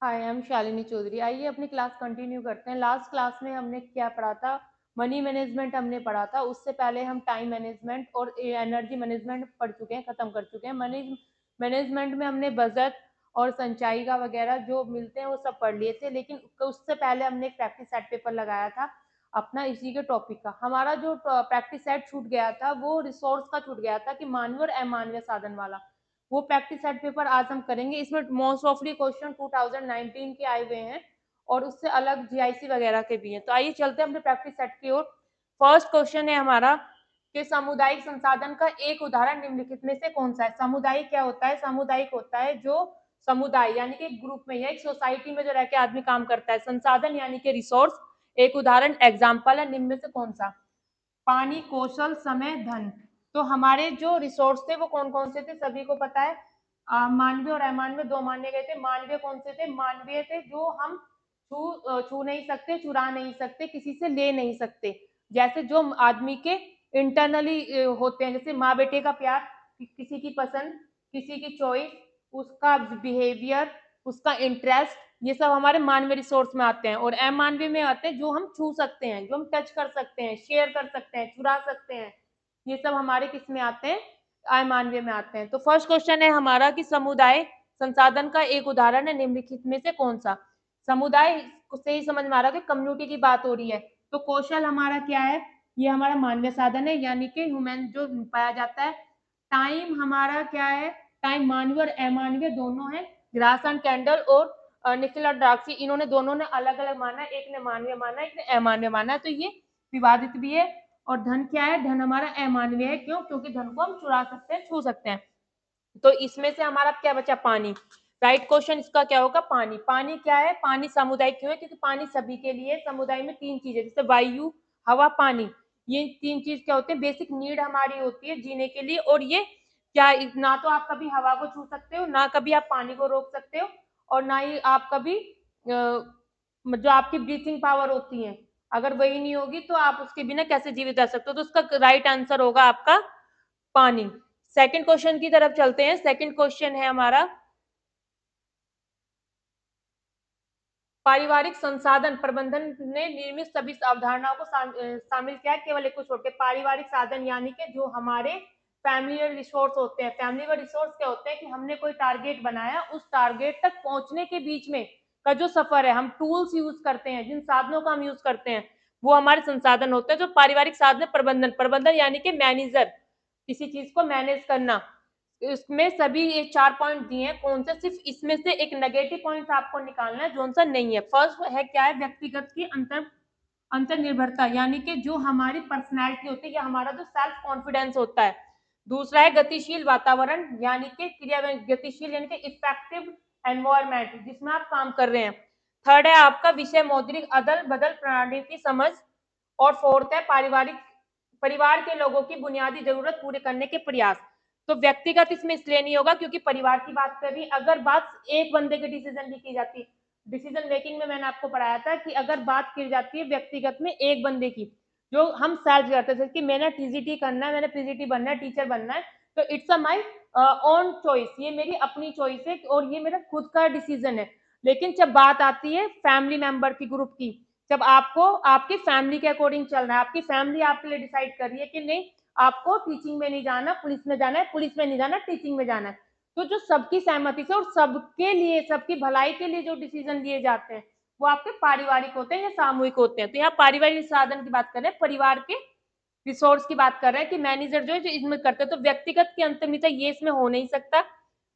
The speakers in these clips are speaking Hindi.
Hi, I am Shalini Chaudhary. आइए अपनी क्लास कंटिन्यू करते हैं। लास्ट क्लास में हमने क्या पढ़ा था? मनी मैनेजमेंट हमने पढ़ा था। उससे पहले हम टाइम मैनेजमेंट और एनर्जी मैनेजमेंट पढ़ चुके हैं, खत्म कर चुके हैं। मनी मैनेजमेंट में हमने बजट और संचयी का वगैरह जो मिलते हैं वो सब पढ़ लिए थे, लेकिन उससे पहले हमने एक प्रैक्टिस सेट पेपर लगाया था अपना इसी के टॉपिक का। हमारा जो प्रैक्टिस सेट छूट गया था वो रिसोर्स का छूट गया था कि मानवीय और अमानवीय साधन वाला। वो प्रैक्टिस सेट पेपर आज हम करेंगे। इसमें मोस्ट ऑफली क्वेश्चन 2019 के आए हुए हैं और उससे अलग जीआईसी वगैरह के भी हैं। तो आइए चलते हैं अपने प्रैक्टिस सेट की ओर। फर्स्ट क्वेश्चन है हमारा कि सामुदायिक संसाधन का एक उदाहरण निम्नलिखित में से कौन सा है? सामुदायिक क्या होता है? सामुदायिक होता है जो समुदाय यानी कि एक ग्रुप में या एक सोसाइटी में जो रह के आदमी काम करता है। संसाधन यानी कि रिसोर्स। एक उदाहरण एग्जाम्पल है, निम्न में से कौन सा? पानी, कौशल, समय, धन। तो हमारे जो रिसोर्स थे वो कौन कौन से थे? सभी को पता है। मानवीय और अमानवीय दो माने गए थे। मानवीय कौन से थे? मानवीय थे जो हम छू नहीं सकते, चुरा नहीं सकते, किसी से ले नहीं सकते। जैसे जो आदमी के इंटरनली होते हैं, जैसे माँ बेटे का प्यार, किसी की पसंद, किसी की चॉइस, उसका बिहेवियर, उसका इंटरेस्ट, ये सब हमारे मानवीय रिसोर्स में आते हैं। और अमानवीय में आते हैं जो हम छू सकते हैं, जो हम टच कर सकते हैं, शेयर कर सकते हैं, चुरा सकते हैं। ये सब हमारे किस में आते हैं? अमानवीय में आते हैं। तो फर्स्ट क्वेश्चन है हमारा कि समुदाय संसाधन का एक उदाहरण है निम्नलिखित में से कौन सा? समुदाय से ही समझ में आ रहा है कि कम्युनिटी की बात हो रही है। तो कौशल हमारा क्या है? ये हमारा मानवीय साधन है, यानी कि ह्यूमन जो पाया जाता है। टाइम हमारा क्या है? टाइम मानवीय और अमानवीय दोनों है। ग्रास एंड कैंडल और निकोलस डार्सी, इन्होंने दोनों ने अलग अलग माना है। एक ने मानवीय माना है, एक ने अमानवीय माना है। तो ये विवादित भी है। और धन क्या है? धन हमारा अमानवीय है। क्यों? क्योंकि धन को हम चुरा सकते हैं, छू सकते हैं। तो इसमें से हमारा क्या बचा? पानी। राइट क्वेश्चन इसका क्या होगा? पानी। पानी क्या है? पानी सामुदायिक क्यों है? क्योंकि पानी सभी के लिए। समुदाय में तीन चीजें, जैसे वायु, हवा, पानी। ये तीन चीज क्या होते हैं? बेसिक नीड हमारी होती है जीने के लिए। और ये क्या, ना तो आप कभी हवा को छू सकते हो, ना कभी आप पानी को रोक सकते हो, और ना ही आप कभी जो आपकी ब्रीथिंग पावर होती है, अगर वही नहीं होगी तो आप उसके बिना कैसे जीवित रह सकते हो? तो उसका राइट आंसर होगा आपका पानी। सेकंड क्वेश्चन की तरफ चलते हैं। सेकंड क्वेश्चन है हमारा, पारिवारिक संसाधन प्रबंधन ने निर्मित सभी अवधारणाओं को शामिल किया है, केवल एक को छोड़ के। पारिवारिक साधन यानी कि जो हमारे फैमिली रिसोर्स होते हैं। फैमिली रिसोर्स क्या होते हैं कि हमने कोई टारगेट बनाया, उस टारगेट तक पहुंचने के बीच में का जो सफर है, हम टूल्स यूज करते हैं, जिन साधनों का हम यूज करते हैं, वो हमारे संसाधन होते हैं। जो पारिवारिक साधन प्रबंधन, प्रबंधन यानी कि मैनेजर, किसी चीज को मैनेज करना। इसमें सभी ये 4 पॉइंट दिए हैं। कौन से? सिर्फ इसमें से एक नेगेटिव पॉइंट आपको निकालना है, जोन सा नहीं है। फर्स्ट है क्या है? व्यक्तिगत की अंतर्निर्भरता, यानी कि जो हमारी पर्सनैलिटी होती है या हमारा जो सेल्फ कॉन्फिडेंस होता है। दूसरा है गतिशील वातावरण, यानी कि क्रिया गतिशील यानी कि इफेक्टिव एनवायरमेंट जिसमें आप काम कर रहे हैं। थर्ड है आपका विषय मौद्रिक अदल बदल प्रणाली की समझ। और फोर्थ है पारिवारिक, परिवार के लोगों की बुनियादी जरूरत पूरे करने के प्रयास। तो व्यक्तिगत इसमें इसलिए नहीं होगा क्योंकि परिवार की बात कर रही। अगर बात एक बंदे के डिसीजन की जाती, डिसीजन मेकिंग में मैंने आपको पढ़ाया था कि अगर बात की जाती है व्यक्तिगत में एक बंदे की, जो हम सेल्फ करते थे कि मैंने टीजीटी करना है, मैंने पीजीटी बनना है, टीचर बनना है, तो it's a my own choice, ये मेरी अपनी चॉइस है और ये मेरा खुद का डिसीजन है। लेकिन जब बात आती है फैमिली मेंबर की, ग्रुप की, जब आपको आपकी फैमिली के अकॉर्डिंग चलना है, आपकी फैमिली आपके लिए डिसाइड कर रही है कि नहीं आपको टीचिंग में नहीं जाना, पुलिस में जाना है, पुलिस में नहीं जाना, टीचिंग में जाना है, तो जो सबकी सहमति से और सबके लिए, सबकी भलाई के लिए जो डिसीजन लिए जाते हैं वो आपके पारिवारिक होते हैं या सामूहिक होते हैं। तो यहाँ पारिवारिक साधन की बात कर रहे हैं, परिवार के रिसोर्स की बात कर रहे हैं कि मैनेजर जो है जो इसमें करते हैं। तो व्यक्तिगत की अंतर्निहितता ये इसमें हो नहीं सकता।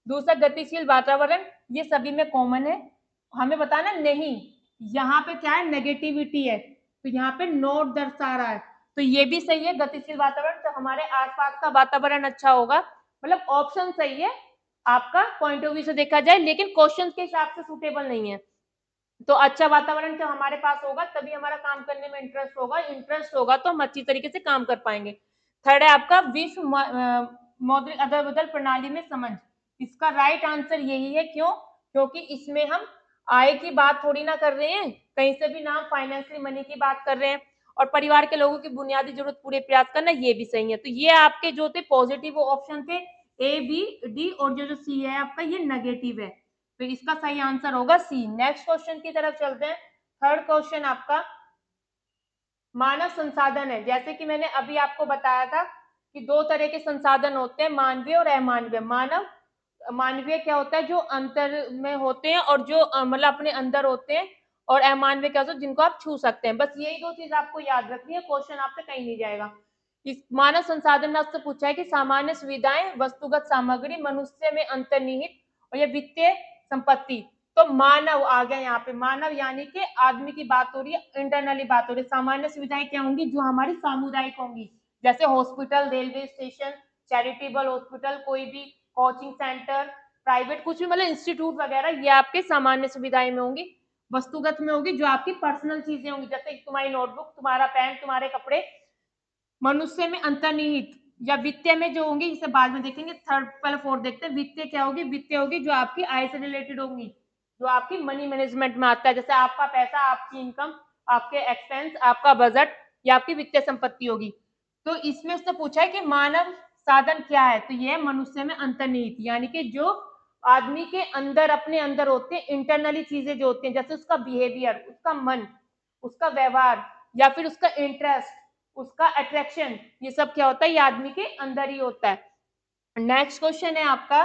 दूसरा गतिशील वातावरण, ये सभी में कॉमन है। हमें बताना नहीं, यहाँ पे क्या है? नेगेटिविटी है, तो यहाँ पे नोट दर्शा रहा है, तो ये भी सही है। गतिशील वातावरण, तो हमारे आसपास का वातावरण अच्छा होगा, मतलब ऑप्शन सही है आपका पॉइंट ऑफ व्यू से देखा जाए, लेकिन क्वेश्चन के हिसाब से सुटेबल नहीं है। तो अच्छा वातावरण जब हमारे पास होगा तभी हमारा काम करने में इंटरेस्ट होगा, इंटरेस्ट होगा तो हम अच्छी तरीके से काम कर पाएंगे। थर्ड है आपका विश्व मौद्रिक अदल बदल प्रणाली में समझ। इसका राइट आंसर यही है। क्यों? क्योंकि इसमें हम आय की बात थोड़ी ना कर रहे हैं, कहीं से भी ना फाइनेंशियल मनी की बात कर रहे हैं। और परिवार के लोगों की बुनियादी जरूरत पूरे प्रयास करना, ये भी सही है। तो ये आपके जो थे पॉजिटिव ऑप्शन थे, ए बी डी, और जो सी है आपका ये नेगेटिव है। तो इसका सही आंसर होगा सी। नेक्स्ट क्वेश्चन की तरफ चलते हैं। थर्ड क्वेश्चन आपका मानव संसाधन है। जैसे कि मैंने अभी आपको बताया था कि दो तरह के संसाधन होते हैं, मानवीय और अमानवीय। मानवीय क्या होता है, जो अंतर में होते हैं और जो मतलब अपने अंदर होते हैं, और अमानवीय क्या होता है, जिनको आप छू सकते हैं। बस यही दो चीज आपको याद रखनी है, क्वेश्चन आपसे कहीं नहीं जाएगा। इस मानव संसाधन में आपसे पूछा है कि सामान्य सुविधाएं, वस्तुगत सामग्री, मनुष्य में अंतर्निहित और ये वित्तीय संपत्ति। तो मानव आ गया यहाँ पे, मानव यानी कि आदमी की बात हो रही है, इंटरनली बात हो रही है। सामान्य सुविधाएं क्या होंगी, जो हमारी सामुदायिक होंगी, जैसे hospital, railway station, charitable hospital, कोई भी कोचिंग सेंटर, प्राइवेट कुछ भी मतलब इंस्टीट्यूट वगैरह, ये आपके सामान्य सुविधाएं में होंगी। वस्तुगत में होगी जो आपकी पर्सनल चीजें होंगी, जैसे तुम्हारी नोटबुक, तुम्हारा पेन, तुम्हारे कपड़े। मनुष्य में अंतर्निहित या वित्तीय में जो होंगी, इसे बाद में देखेंगे, थर्ड पहले फोर्थ देखते हैं। वित्तीय क्या होगी, वित्तीय होगी जो आपकी आय से रिलेटेड होंगी, जो आपकी मनी मैनेजमेंट में आता है, जैसे आपका पैसा, आपकी इनकम, आपके एक्सपेंस, आपका बजट, ये आपकी वित्तीय संपत्ति होगी। तो इसमें उसने पूछा है कि मानव साधन क्या है, तो ये मनुष्य में अंतर्निहित, यानी कि जो आदमी के अंदर, अपने अंदर होते हैं, इंटरनली चीजें जो होती हैं, जैसे उसका बिहेवियर, उसका मन, उसका व्यवहार, या फिर उसका इंटरेस्ट, उसका अट्रैक्शन, ये सब क्या होता है, ये आदमी के अंदर ही होता है। नेक्स्ट क्वेश्चन है आपका,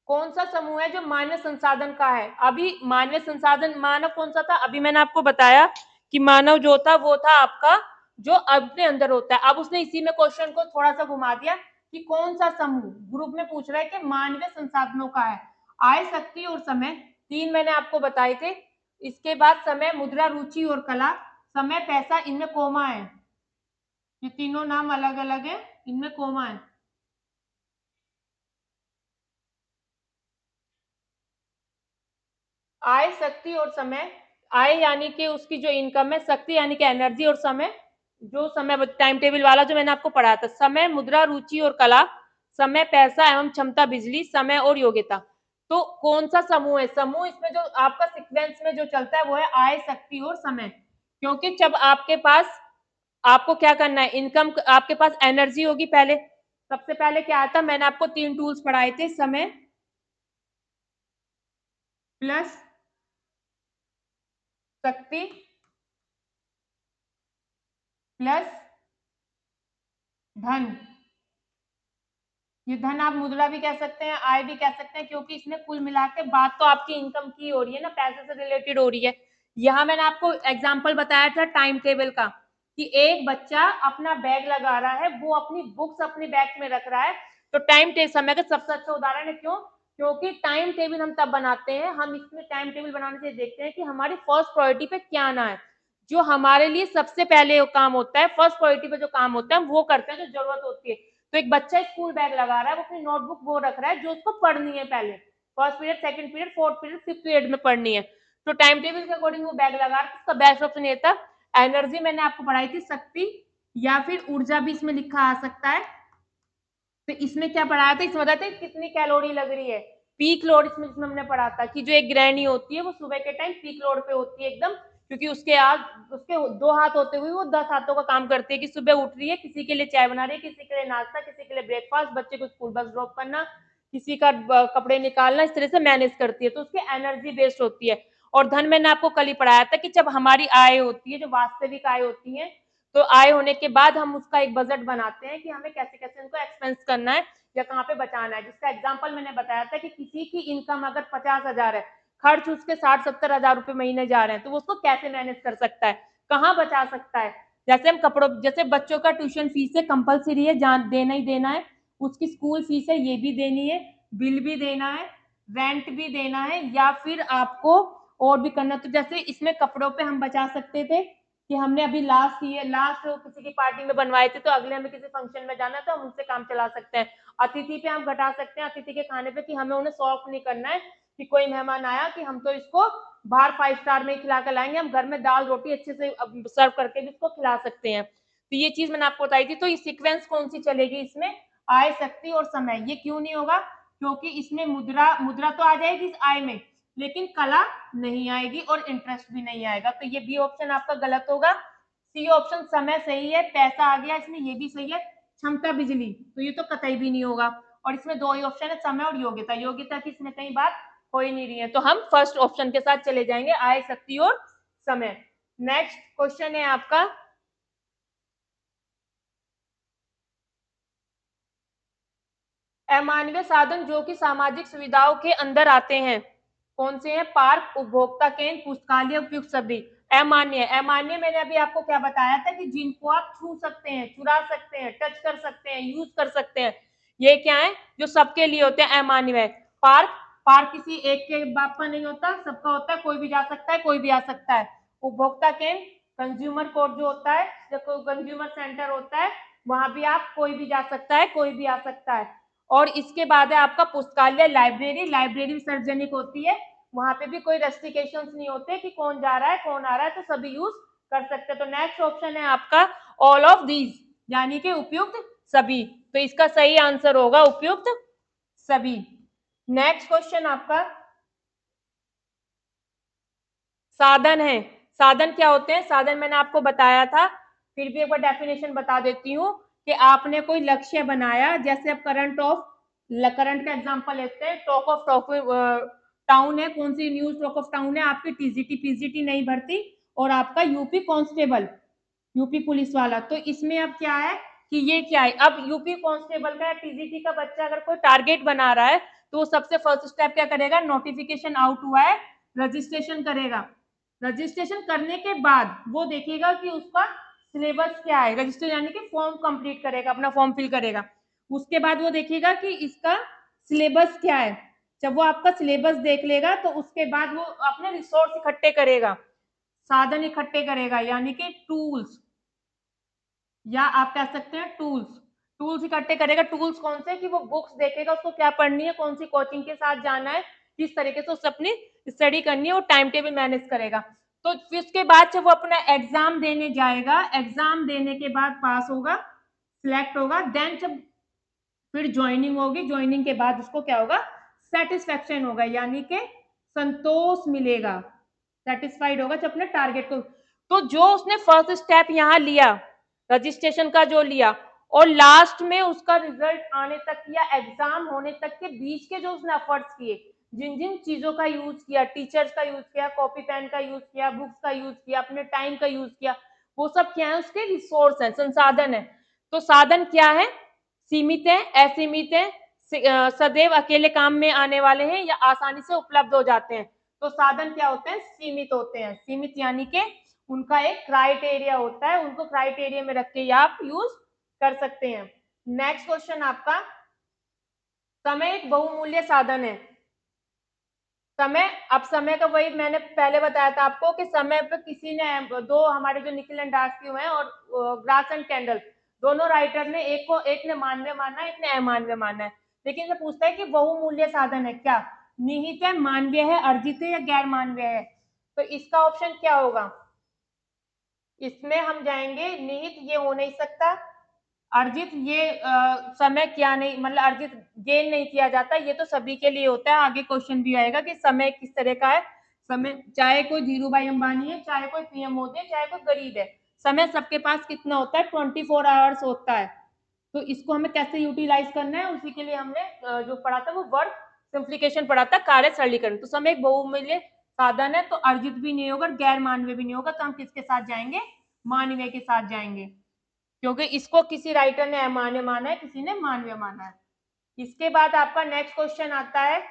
कौन सा समूह है जो मानव संसाधन का है। अभी मानव संसाधन, मानव कौन सा था, अभी मैंने आपको बताया कि मानव जो था वो था आपका जो अपने अंदर होता है। अब उसने इसी में क्वेश्चन को थोड़ा सा घुमा दिया कि कौन सा समूह, ग्रुप में पूछ रहा है कि मानवीय संसाधनों का है। आय, शक्ति और समय, तीन मैंने आपको बताए थे। इसके बाद समय, मुद्रा, रुचि और कला, समय, पैसा, इनमें कोमा है। ये तीनों नाम अलग अलग है, इनमें कोमा है। आय, शक्ति और समय। आय यानी कि उसकी जो इनकम है, शक्ति यानी कि एनर्जी, और समय, जो समय टाइम टेबल वाला जो मैंने आपको पढ़ाया था। समय, मुद्रा, रुचि और कला, समय, पैसा एवं क्षमता, बिजली, समय और योग्यता। तो कौन सा समूह है, समूह इसमें जो आपका सीक्वेंस में जो चलता है वो है आय, शक्ति और समय। क्योंकि जब आपके पास, आपको क्या करना है, इनकम, आपके पास एनर्जी होगी पहले। सबसे पहले क्या आता, मैंने आपको तीन टूल्स पढ़ाए थे, समय प्लस शक्ति प्लस धन। ये धन आप मुद्रा भी कह सकते हैं, आय भी कह सकते हैं, क्योंकि इसमें कुल मिला के बात तो आपकी इनकम की हो रही है ना, पैसे से रिलेटेड हो रही है। यहाँ मैंने आपको एग्जांपल बताया था टाइम टेबल का, कि एक बच्चा अपना बैग लगा रहा है, वो अपनी बुक्स अपने बैग में रख रहा है। तो टाइम टेबल समय का सबसे अच्छा उदाहरण है। क्यों? क्योंकि टाइम टेबल हम तब बनाते हैं, हम इसमें टाइम टेबल बनाने से देखते हैं कि हमारी फर्स्ट प्रायोरिटी पे क्या आना है, जो हमारे लिए सबसे पहले काम होता है, फर्स्ट प्रायोरिटी पे जो काम होता है वो करते हैं, जो जरूरत होती है। तो एक बच्चा स्कूल बैग लगा रहा है, वो अपनी नोटबुक वो रख रहा है जो उसको पढ़नी है, पहले first period, second period, fourth period, fifth period में पढ़नी है। तो टाइम टेबल के अकॉर्डिंग वो बैग लगा रहा है। उसका बेस्ट ऑप्शन ये था। एनर्जी मैंने आपको पढ़ाई थी, शक्ति या फिर ऊर्जा भी इसमें लिखा आ सकता है। तो इसमें क्या पढ़ाया था, इसमें बताते कितनी कैलोरी लग रही है, पीक लोड, इसमें हमने पढ़ा था कि जो एक गृहिणी होती है वो सुबह के टाइम पीक लोड पे होती है एकदम, क्योंकि उसके दो हाथ होते हुए वो 10 हाथों का काम करती है, कि सुबह उठ रही है, किसी के लिए चाय बना रही है, किसी के लिए नाश्ता, किसी के लिए ब्रेकफास्ट, बच्चे को स्कूल बस ड्रॉप करना, किसी का कपड़े निकालना, इस तरह से मैनेज करती है। तो उसकी एनर्जी बेस्ड होती है। और धन मैंने आपको कल ही पढ़ाया था कि जब हमारी आय होती है, जो वास्तविक आय होती है, तो आय होने के बाद हम उसका एक बजट बनाते हैं कि हमें कैसे कैसे उनको एक्सपेंस करना है या कहाँ पे बचाना है। जिसका एग्जाम्पल मैंने बताया था कि किसी की इनकम अगर 50,000 है, खर्च उसके 60-70 हजार रुपए महीने जा रहे हैं, तो वो उसको कैसे मैनेज कर सकता है, कहाँ बचा सकता है। जैसे हम कपड़ों, जैसे बच्चों का ट्यूशन फीस है, कंपलसरी है, जान देना ही देना है, उसकी स्कूल फीस है, ये भी देनी है, बिल भी देना है, रेंट भी देना है, या फिर आपको और भी करना। तो जैसे इसमें कपड़ों पे हम बचा सकते थे कि हमने अभी लास्ट किसी की पार्टी में बनवाए थे, तो अगले हमें किसी फंक्शन में जाना है तो हम उनसे काम चला सकते हैं। अतिथि पे हम घटा सकते हैं, अतिथि के खाने पे, कि हमें उन्हें शौक नहीं करना है कि कोई मेहमान आया कि हम तो इसको बाहर 5 स्टार में ही खिला कर लाएंगे, हम घर में दाल रोटी अच्छे से सर्व करके भी इसको खिला सकते हैं। तो ये चीज मैंने आपको बताई थी। तो ये सीक्वेंस कौन सी चलेगी इसमें, आय, शक्ति और समय। ये क्यों नहीं होगा, क्योंकि इसमें मुद्रा मुद्रा तो आ जाएगी इस आय में, लेकिन कला नहीं आएगी और इंटरेस्ट भी नहीं आएगा। तो ये बी ऑप्शन आपका गलत होगा। सी ऑप्शन समय सही है, पैसा आ गया इसमें, ये भी सही है, क्षमता बिजली, तो ये तो कतई भी नहीं होगा। और इसमें दो ही ऑप्शन है, समय और योग्यता। योग्यता की इसमें कहीं बात हो ही नहीं रही है, तो हम फर्स्ट ऑप्शन के साथ चले जाएंगे, आय, शक्ति और समय। नेक्स्ट क्वेश्चन है आपका, अमानवीय साधन जो कि सामाजिक सुविधाओं के अंदर आते हैं, कौन से हैं? पार्क, उपभोक्ता केंद्र, पुस्तकालय, उपयुक्त सभी। अमान्य, अमान्य मैंने अभी आपको क्या बताया था कि जिनको आप छू सकते हैं, चुरा सकते हैं, टच कर सकते हैं, यूज कर सकते हैं, ये क्या है? जो सबके लिए होते हैं, अमान्य। पार्क, पार्क किसी एक के बाप का नहीं होता, सबका होता है, कोई भी जा सकता है, कोई भी आ सकता है। उपभोक्ता केंद्र, कंज्यूमर कोर्ट जो होता है, जब कंज्यूमर सेंटर होता है, वहां भी आप कोई भी जा सकता है, कोई भी आ सकता है। और इसके बाद है आपका पुस्तकालय, लाइब्रेरी, लाइब्रेरी सार्वजनिक होती है, वहां पे भी कोई रेस्ट्रिक्शंस नहीं होते कि कौन जा रहा है, कौन आ रहा है, तो सभी यूज कर सकते हैं। तो नेक्स्ट ऑप्शन है आपका ऑल ऑफ दीज, यानी कि उपयुक्त सभी। तो इसका सही आंसर होगा उपयुक्त सभी। नेक्स्ट क्वेश्चन आपका, साधन है। साधन क्या होते हैं? साधन मैंने आपको बताया था, फिर भी एक बार डेफिनेशन बता देती हूँ कि आपने कोई लक्ष्य बनाया, जैसे अब करंट का एग्जांपल लेते हैं, टॉक ऑफ टाउन है, कौन सी न्यूज टॉक ऑफ टाउन है? आपकी टीजीटी पीजीटी नहीं भरती, और आपका यूपी कांस्टेबल, यूपी पुलिस वाला। तो इसमें अब क्या है कि ये क्या है, अब यूपी कांस्टेबल का या टीजीटी का बच्चा अगर कोई टारगेट बना रहा है, तो वो सबसे फर्स्ट स्टेप क्या करेगा? नोटिफिकेशन आउट हुआ है, रजिस्ट्रेशन करेगा। रजिस्ट्रेशन करने के बाद वो देखेगा कि उसका सिलेबस क्या है, रजिस्ट्रेशन यानी कि फॉर्म कंप्लीट करेगा, अपना फॉर्म फिल करेगा। उसके बाद वो देखेगा कि इसका सिलेबस क्या है। जब वो आपका सिलेबस देख लेगा, तो उसके बाद वो अपने रिसोर्स इकट्ठे करेगा, साधन इकट्ठे करेगा, यानी कि टूल्स, या आप कह सकते हैं टूल्स, टूल्स इकट्ठे करेगा। टूल्स कौन से? कि वो बुक्स देखेगा, उसको क्या पढ़नी है, कौन सी कोचिंग के साथ जाना है, किस तरीके से उसे अपनी स्टडी करनी है, वो टाइम टेबल मैनेज करेगा। तो फिर उसके बाद जब वो अपना एग्जाम देने जाएगा, एग्जाम देने के बाद पास होगा, सिलेक्ट होगा, देन जब फिर ज्वाइनिंग होगी, ज्वाइनिंग के बाद उसको क्या होगा? सेटिस्फेक्शन होगा, यानी कि संतोष मिलेगा, सेटिस्फाइड होगा जब अपने टारगेट को। तो जो उसने फर्स्ट स्टेप यहाँ लिया, रजिस्ट्रेशन का जो लिया, और लास्ट में उसका रिजल्ट आने तक या एग्जाम होने तक के बीच के जो उसने एफर्ट्स किए, जिन जिन चीजों का यूज किया, टीचर्स का यूज किया, कॉपी पेन का यूज किया, बुक्स का यूज किया, अपने टाइम का यूज किया, वो सब क्या है? उसके रिसोर्स है, संसाधन है। तो साधन क्या है? सीमित है, असीमित है, सदैव अकेले काम में आने वाले हैं, या आसानी से उपलब्ध हो जाते हैं। तो साधन क्या होते हैं? सीमित होते हैं। सीमित यानी कि उनका एक क्राइटेरिया होता है, उनको क्राइटेरिया में रख के आप यूज कर सकते हैं। नेक्स्ट क्वेश्चन आपका, समय एक बहुमूल्य साधन है। समय, अब समय का वही मैंने पहले बताया था आपको कि समय पे किसी ने, दो हमारे जो निखिल एंड डार्सी हुए हैं और ग्रास एंड कैंडल, दोनों राइटर ने, एक ने मानवीय माना है, एक ने अमानवीय माना है। लेकिन ये पूछता है कि बहुमूल्य साधन है क्या? निहित है, मानवीय है, अर्जित है, या गैर मानवीय है? तो इसका ऑप्शन क्या होगा? इसमें हम जाएंगे निहित, ये हो नहीं सकता। अर्जित, ये समय क्या नहीं, मतलब अर्जित गेन नहीं किया जाता, ये तो सभी के लिए होता है। आगे क्वेश्चन भी आएगा कि समय किस तरह का है। समय, चाहे कोई धीरू भाई अंबानी है, चाहे कोई पीएम मोदी है, चाहे कोई गरीब है, समय सबके पास कितना होता है? 24 आवर्स होता है। तो इसको हमें कैसे यूटिलाइज करना है, उसी के लिए हमने जो पढ़ा था वो वर्क सिंप्लीकेशन पढ़ा था, कार्य सरलीकरण। तो समय एक बहुमूल्य साधन है, तो अर्जित भी नहीं होगा, गैर मानवीय भी नहीं होगा, तो हम किसके साथ जाएंगे? मानवीय के साथ जाएंगे, क्योंकि इसको किसी राइटर ने अमान्य माना है, किसी ने मानवीय माना है। इसके बाद आपका नेक्स्ट क्वेश्चन आता है,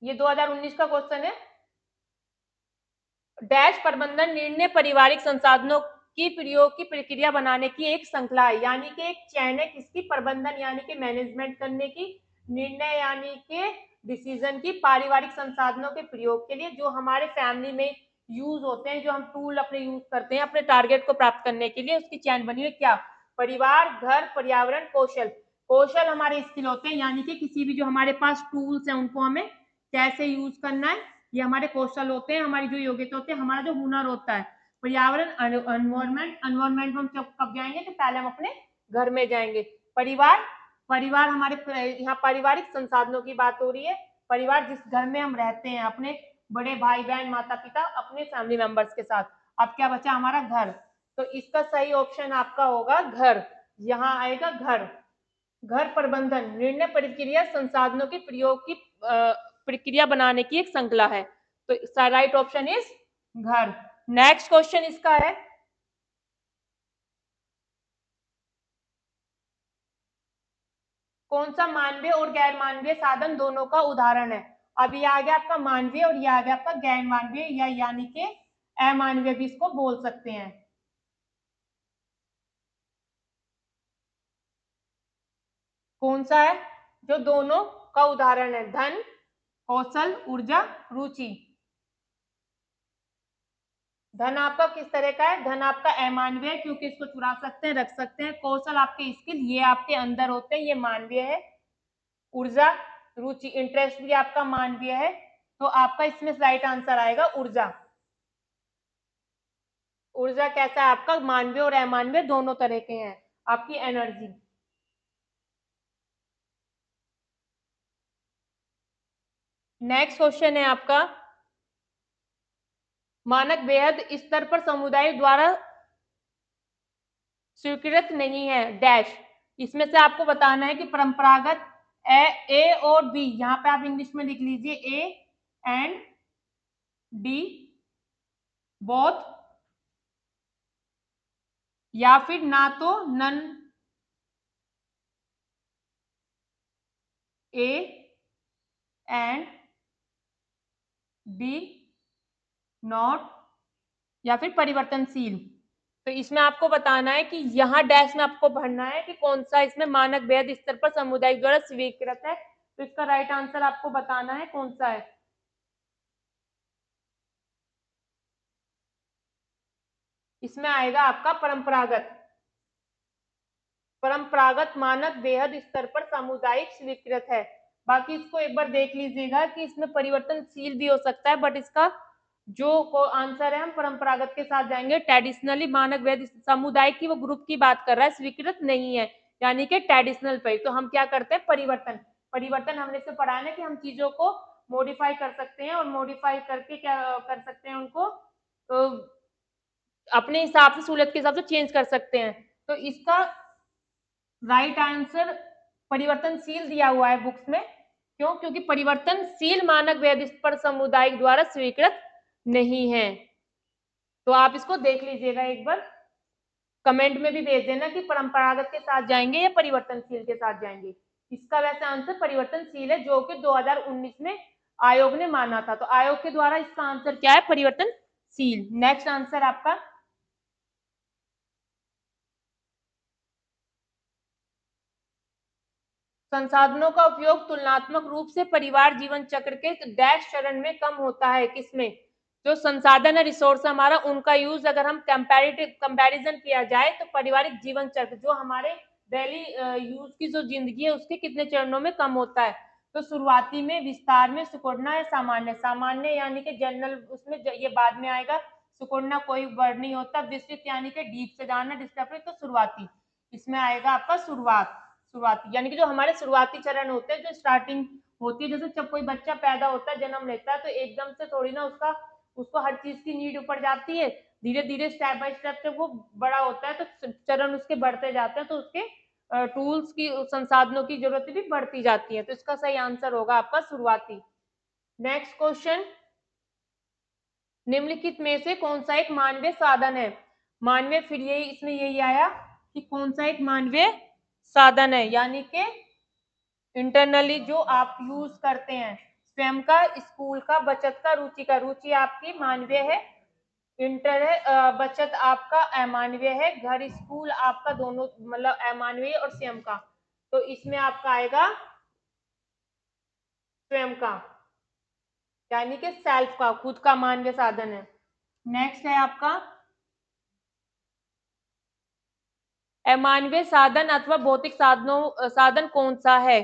ये 2019 का क्वेश्चन है। डैश प्रबंधन निर्णय पारिवारिक संसाधनों की प्रयोग की प्रक्रिया बनाने की एक श्रृंखला है, यानी कि एक चैन है किसकी? प्रबंधन यानी कि मैनेजमेंट करने की, निर्णय यानी कि डिसीजन की, पारिवारिक संसाधनों के प्रयोग के लिए, जो हमारे फैमिली में यूज होते हैं, जो हम टूल अपने यूज करते हैं अपने टारगेट को प्राप्त करने के लिए, उसकी चैन बनी है क्या? परिवार, घर, पर्यावरण, कौशल। कौशल हमारे स्किल होते हैं, यानी कि किसी भी जो हमारे पास टूल्स हैं उनको हमें कैसे यूज करना है, ये हमारे कौशल होते हैं, हमारी जो योग्यता होती है, हमारा जो हुनर होता है। पर्यावरण, एनवायरमेंट, एनवायरमेंट में हम कब जाएंगे? तो पहले हम अपने घर में जाएंगे। परिवार, परिवार हमारे, यहाँ पारिवारिक संसाधनों की बात हो रही है। परिवार जिस घर में हम रहते हैं अपने बड़े भाई बहन माता पिता अपने फैमिली मेंबर्स के साथ। अब क्या बचा? हमारा घर। तो इसका सही ऑप्शन आपका होगा घर। यहाँ आएगा घर। घर प्रबंधन निर्णय प्रक्रिया संसाधनों के प्रयोग की प्रक्रिया बनाने की एक श्रृंखला है। तो राइट ऑप्शन इज घर। नेक्स्ट क्वेश्चन इसका है, कौन सा मानवीय और गैर मानवीय साधन दोनों का उदाहरण है? अब ये आ गया आपका मानवीय और ये आ गया आपका गैर मानवीय, या यानी कि अमानवीय भी इसको बोल सकते हैं। कौन सा है जो दोनों का उदाहरण है? धन, कौशल, ऊर्जा, रुचि। धन आपका किस तरह का है? धन आपका अमानवीय है क्योंकि इसको चुरा सकते हैं, रख सकते हैं। कौशल आपके स्किल, ये आपके अंदर होते हैं, ये मानवीय है। ऊर्जा, रुचि, इंटरेस्ट भी आपका मानवीय है। तो आपका इसमें राइट आंसर आएगा ऊर्जा। ऊर्जा कैसा है आपका? मानवीय और अमानवीय दोनों तरह के हैं। आपकी एनर्जी। नेक्स्ट क्वेश्चन है आपका, मानक बेहद स्तर पर समुदाय द्वारा स्वीकृत नहीं है डैश। इसमें से आपको बताना है कि परंपरागत ए और बी, यहाँ पे आप इंग्लिश में लिख लीजिए ए एंड डी बोथ, या फिर ना तो non A and D not, या फिर परिवर्तनशील। तो इसमें आपको बताना है कि यहाँ डैश में आपको भरना है कि कौन सा इसमें मानक बेहद स्तर पर समुदाय द्वारा स्वीकृत है। तो इसका राइट आंसर आपको बताना है कौन सा है। इसमें आएगा आपका परंपरागत। परंपरागत मानक बेहद स्तर पर सामुदायिक स्वीकृत है। बाकी इसको एक बार देख लीजिएगा कि इसमें परिवर्तनशील भी हो सकता है, बट इसका जो आंसर है हम परंपरागत के साथ जाएंगे। ट्रेडिशनली मानक बेहद समुदाय की वो ग्रुप की बात कर रहा है, स्वीकृत नहीं है, यानी कि ट्रेडिशनल पे। तो हम क्या करते हैं? परिवर्तन। परिवर्तन हमने से पढ़ा है कि हम चीजों को मॉडिफाई कर सकते हैं, और मॉडिफाई करके क्या कर सकते हैं? उनको अपने हिसाब से, सहूलियत के हिसाब से चेंज कर सकते हैं। तो इसका राइट आंसर परिवर्तनशील दिया हुआ है बुक्स में। क्यों? क्योंकि परिवर्तनशील मानक वेद पर समुदाय द्वारा स्वीकृत नहीं है। तो आप इसको देख लीजिएगा एक बार, कमेंट में भी भेज देना कि परंपरागत के साथ जाएंगे या परिवर्तनशील के साथ जाएंगे। इसका वैसे आंसर परिवर्तनशील है, जो कि 2019 में आयोग ने माना था। तो आयोग के द्वारा इसका आंसर क्या है? परिवर्तनशील। नेक्स्ट आंसर आपका, संसाधनों का उपयोग तुलनात्मक रूप से परिवार जीवन चक्र के डैश चरण में कम होता है। किसमें? जो संसाधन है, रिसोर्स हमारा, उनका यूज अगर हम कंपैरिजन किया जाए तो पारिवारिक जीवन चक्र, जो हमारे डेली यूज की जो जिंदगी है, उसके कितने चरणों में कम होता है? तो शुरुआती में, विस्तार में, सुकोड़ना या सामान्य। सामान्य यानी कि जनरल, उसमें ये बाद में आएगा। सुकोड़ना कोई वर्ड नहीं होता। विस्तृत यानी कि डीप से जानना, डिस्कवरी। तो शुरुआती, इसमें आएगा आपका शुरुआत। शुरुआती यानी कि जो हमारे शुरुआती चरण होते हैं, जो स्टार्टिंग होती है, जैसे जब कोई बच्चा पैदा होता है, जन्म लेता है, तो एकदम से थोड़ी ना उसका उसको हर चीज की नीड ऊपर जाती है। धीरे धीरे स्टेप बाय स्टेप जब वो बड़ा होता है तो चरण उसके बढ़ते जाते हैं, तो उसके टूल्स की, संसाधनों की जरूरत भी बढ़ती जाती है। तो इसका सही आंसर होगा आपका शुरुआती। नेक्स्ट क्वेश्चन, निम्नलिखित में से कौन सा एक मानवीय साधन है? मानवीय, फिर यही इसमें यही आया कि कौन सा एक मानवीय साधन है, यानी कि इंटरनली जो आप यूज करते हैं, स्वयं का, स्कूल का, बचत का, रुचि का। रुचि आपकी मानवीय है, इंटर है, बचत आपका अमानवीय है, घर स्कूल आपका दोनों मतलब अमानवीय और स्वयं का। तो इसमें आपका आएगा स्वयं का, यानी कि सेल्फ का, खुद का मानवीय साधन है। नेक्स्ट है आपका, अमानवीय साधन अथवा भौतिक साधनों साधन कौन सा है?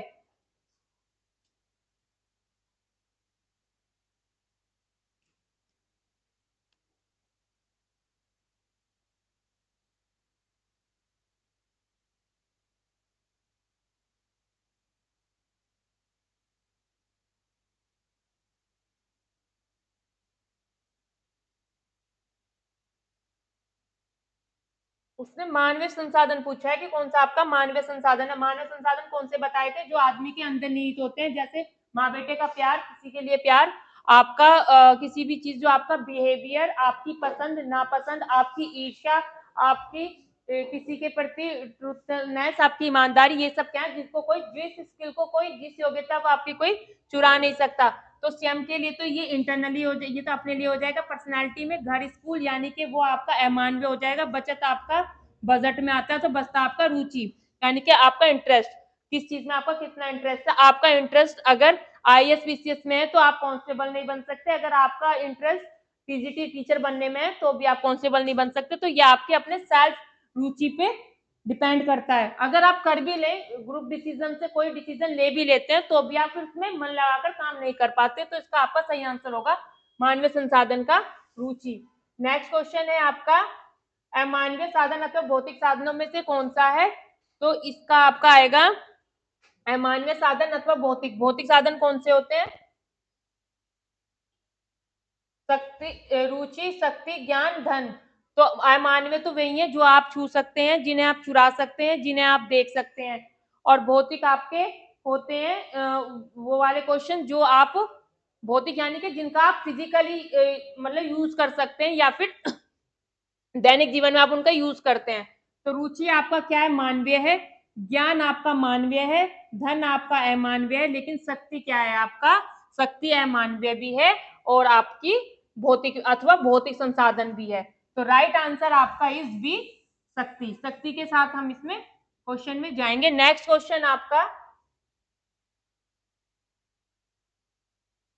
उसने मानवीय संसाधन पूछा है कि कौन सा आपका मानवीय संसाधन है। मानव संसाधन कौन से बताए थे, जो आदमी के अंदर निहित होते हैं, जैसे माँ बेटे का प्यार, किसी के लिए प्यार, आपका किसी भी चीज, जो आपका बिहेवियर, आपकी पसंद नापसंद, आपकी ईर्ष्या, आपकी किसी के प्रति ट्रूथफुलनेस, आपकी ईमानदारी, ये सब क्या है, जिसको कोई, जिस स्किल को कोई, जिस योग्यता को आपकी कोई चुरा नहीं सकता। तो स्वयं के लिए तो ये इंटरनली हो जाएगी, ये तो अपने लिए हो जाएगा। पर्सनैलिटी में घर स्कूल, यानी कि वो आपका अमानवीय हो जाएगा। बचत आपका बजट में आता है, तो बचता आपका रुचि, यानी कि आपका इंटरेस्ट, किस चीज में आपका कितना इंटरेस्ट है। आपका इंटरेस्ट अगर IAS BCS में है तो आप कांस्टेबल नहीं बन सकते। अगर आपका इंटरेस्ट TGT टीचर बनने में है तो भी आप कांस्टेबल नहीं बन सकते। तो ये आपके अपने सेल्फ रुचि पे डिपेंड करता है। अगर आप कर भी ले, ग्रुप डिसीजन से कोई डिसीजन ले भी लेते हैं, तो भी आप फिर उसमें मन लगाकर काम नहीं कर पाते। तो इसका आपका सही आंसर होगा मानवीय संसाधन का रुचि। नेक्स्ट क्वेश्चन है आपका, अमानवीय साधन अथवा भौतिक साधनों में से कौन सा है। तो इसका आपका आएगा अमानवीय साधन अथवा भौतिक। भौतिक साधन कौन से होते हैं, शक्ति, रुचि, शक्ति, ज्ञान, धन। तो अमानवीय तो वही है जो आप छू सकते हैं, जिन्हें आप चुरा सकते हैं, जिन्हें आप देख सकते हैं। और भौतिक आपके होते हैं वो वाले क्वेश्चन जो आप, भौतिक यानी कि जिनका आप फिजिकली मतलब यूज कर सकते हैं, या फिर दैनिक जीवन में आप उनका यूज करते हैं। तो रुचि आपका क्या है, मानवीय है। ज्ञान आपका मानवीय है। धन आपका अमानवीय है। लेकिन शक्ति क्या है आपका, शक्ति अमानवीय भी है, और आपकी भौतिक अथवा भौतिक संसाधन भी है। तो राइट आंसर आपका इज बी, शक्ति। शक्ति के साथ हम इसमें क्वेश्चन में जाएंगे। नेक्स्ट क्वेश्चन आपका,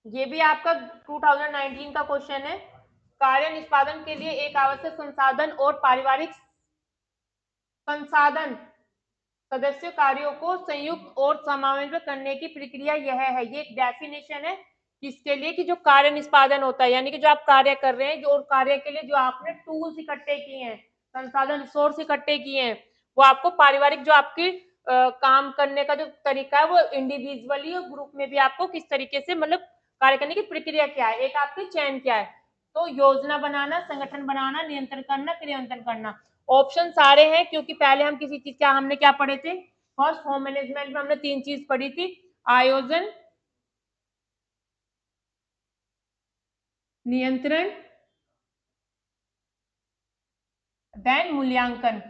ये भी आपका 2019 का क्वेश्चन है। कार्य निष्पादन के लिए एक आवश्यक संसाधन और पारिवारिक संसाधन सदस्य कार्यों को संयुक्त और समावेश करने की प्रक्रिया यह है। ये एक डेफिनेशन है किसके लिए, कि जो कार्य निष्पादन होता है, यानी कि जो आप कार्य कर रहे हैं, जो कार्य के लिए जो आपने टूल्स इकट्ठे किए हैं, संसाधन रिसोर्स इकट्ठे किए हैं, वो आपको पारिवारिक जो आपकी काम करने का जो तरीका है, वो इंडिविजुअली और ग्रुप में भी आपको किस तरीके से मतलब कार्य करने की प्रक्रिया क्या है, एक आपकी चयन क्या है। तो योजना बनाना, संगठन बनाना, नियंत्रण करना, क्रियान्वयन करना। ऑप्शन सारे हैं, क्योंकि पहले हम किसी चीज क्या, हमने क्या पढ़े थे, फर्स्ट होम मैनेजमेंट में हमने 3 चीज पढ़ी थी, आयोजन, नियंत्रण, देन मूल्यांकन।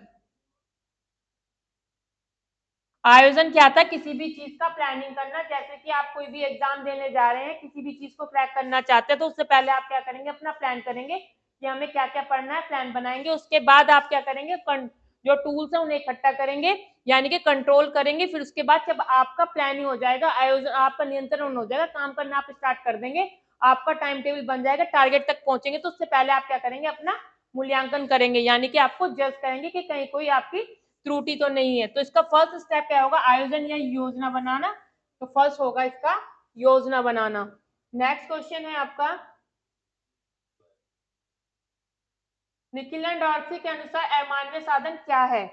आयोजन क्या था, किसी भी चीज का प्लानिंग करना। जैसे कि आप कोई भी एग्जाम देने जा रहे हैं, किसी भी चीज को क्रैक करना चाहते हैं, तो उससे पहले आप क्या करेंगे, अपना प्लान करेंगे कि हमें क्या क्या पढ़ना है, प्लान बनाएंगे। उसके बाद आप क्या करेंगे, जो टूल्स है उन्हें इकट्ठा करेंगे, यानी कि कंट्रोल करेंगे। फिर उसके बाद जब आपका प्लानिंग हो जाएगा, आयोजन आपका नियंत्रण हो जाएगा, काम करना आप स्टार्ट कर देंगे, आपका टाइम टेबल बन जाएगा, टारगेट तक पहुंचेंगे। तो उससे पहले आप क्या करेंगे, अपना मूल्यांकन करेंगे, यानी कि आपको जज करेंगे कि कहीं कोई आपकी त्रुटि तो नहीं है। तो इसका फर्स्ट स्टेप क्या होगा, आयोजन या योजना बनाना। तो फर्स्ट होगा इसका योजना बनाना। नेक्स्ट क्वेश्चन है आपका, निखिलन डॉर्सी के अनुसार अमानवीय साधन क्या है।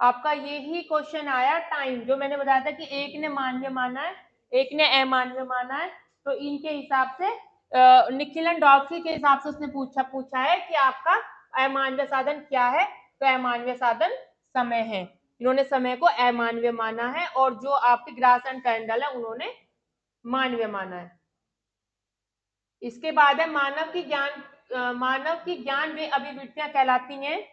आपका यही क्वेश्चन आया टाइम, जो मैंने बताया था कि एक ने मानवीय माना है, एक ने अमानवीय माना है। तो इनके हिसाब से निखिलन डॉर्सी के हिसाब से उसने पूछा है कि आपका अमानवीय साधन क्या है। तो अमानवीय साधन समय है। इन्होंने समय को अमानवीय माना है, और जो आपके ग्रास एंड कैंडल है उन्होंने मानवीय माना है। इसके बाद है मानव की ज्ञान वे अभिवृत्तियां कहलाती हैं।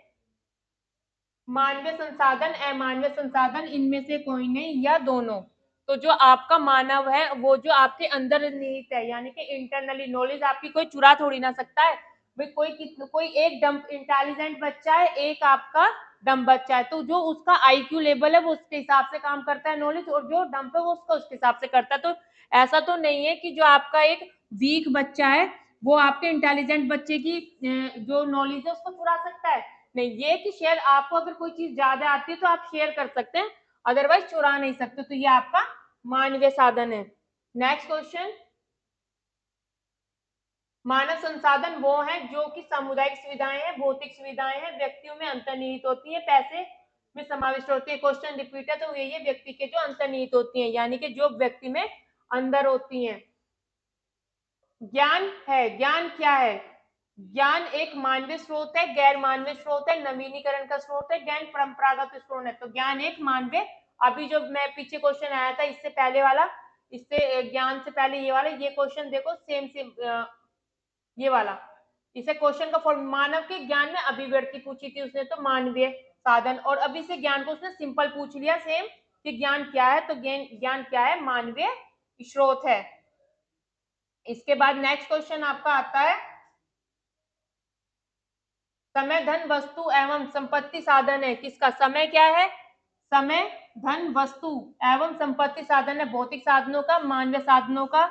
मानवीय संसाधन अमानवीय संसाधन, इनमें से कोई नहीं या दोनों। तो जो आपका मानव है, वो जो आपके अंदर निहित है, यानी कि इंटरनली नॉलेज आपकी कोई चुरा थोड़ी ना सकता है। भाई कोई एक डम इंटेलिजेंट बच्चा है, एक आपका डम बच्चा है, तो जो उसका IQ लेवल है वो उसके हिसाब से काम करता है नॉलेज, और जो डम है वो उसका उसके हिसाब से करता है। तो ऐसा तो नहीं है कि जो आपका एक वीक बच्चा है वो आपके इंटेलिजेंट बच्चे की जो नॉलेज है उसको चुरा सकता है। नहीं, ये कि शेयर आपको अगर कोई चीज ज्यादा आती है तो आप शेयर कर सकते हैं, अदरवाइज चुरा नहीं सकते। तो ये आपका मानवीय साधन है। नेक्स्ट क्वेश्चन, मानव संसाधन वो है जो कि सामुदायिक सुविधाएं हैं, भौतिक सुविधाएं हैं, व्यक्तियों में अंतर्निहित होती है, पैसे में समाविष्ट होती है। क्वेश्चन रिपीट है, तो ये व्यक्ति के जो अंतर्निहित होती है, यानी कि जो व्यक्ति में अंदर होती हैं। ज्ञान है, ज्ञान क्या है, ज्ञान एक मानवीय स्रोत है, गैर मानवीय स्रोत है, नवीनीकरण का स्रोत है, ज्ञान परंपरागत स्रोत है। तो ज्ञान एक मानवीय, अभी जो मैं पीछे क्वेश्चन आया था इससे पहले वाला, इससे ज्ञान से पहले ये वाला, ये क्वेश्चन देखो सेम सेम, ये वाला, इसे क्वेश्चन का फॉर्म, मानव के ज्ञान में अभिव्यक्ति पूछी थी उसने, तो मानवीय साधन, और अभी से ज्ञान को उसने सिंपल पूछ लिया सेम कि ज्ञान क्या है, तो ज्ञान क्या है, मानवीय स्रोत है। इसके बाद नेक्स्ट क्वेश्चन आपका आता है, समय धन वस्तु एवं संपत्ति साधन है किसका, समय क्या है, समय धन वस्तु एवं संपत्ति साधन है भौतिक साधनों का, मानवीय साधनों का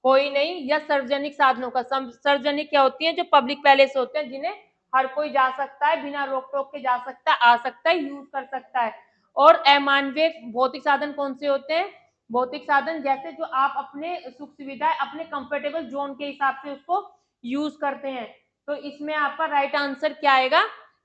कोई नहीं, या सार्वजनिक साधनों का। सार्वजनिक क्या होती है, जो पब्लिक पैलेस होते हैं जिन्हें हर कोई जा सकता है, बिना रोक टोक के जा सकता है, आ सकता है, यूज कर सकता है। और अमानवीय भौतिक साधन कौन से होते हैं, भौतिक साधन जैसे जो आप अपने सुख सुविधा, अपने कंफर्टेबल जोन के हिसाब से उसको यूज करते हैं। तो इसमें आपका राइट आंसर क्या आएगा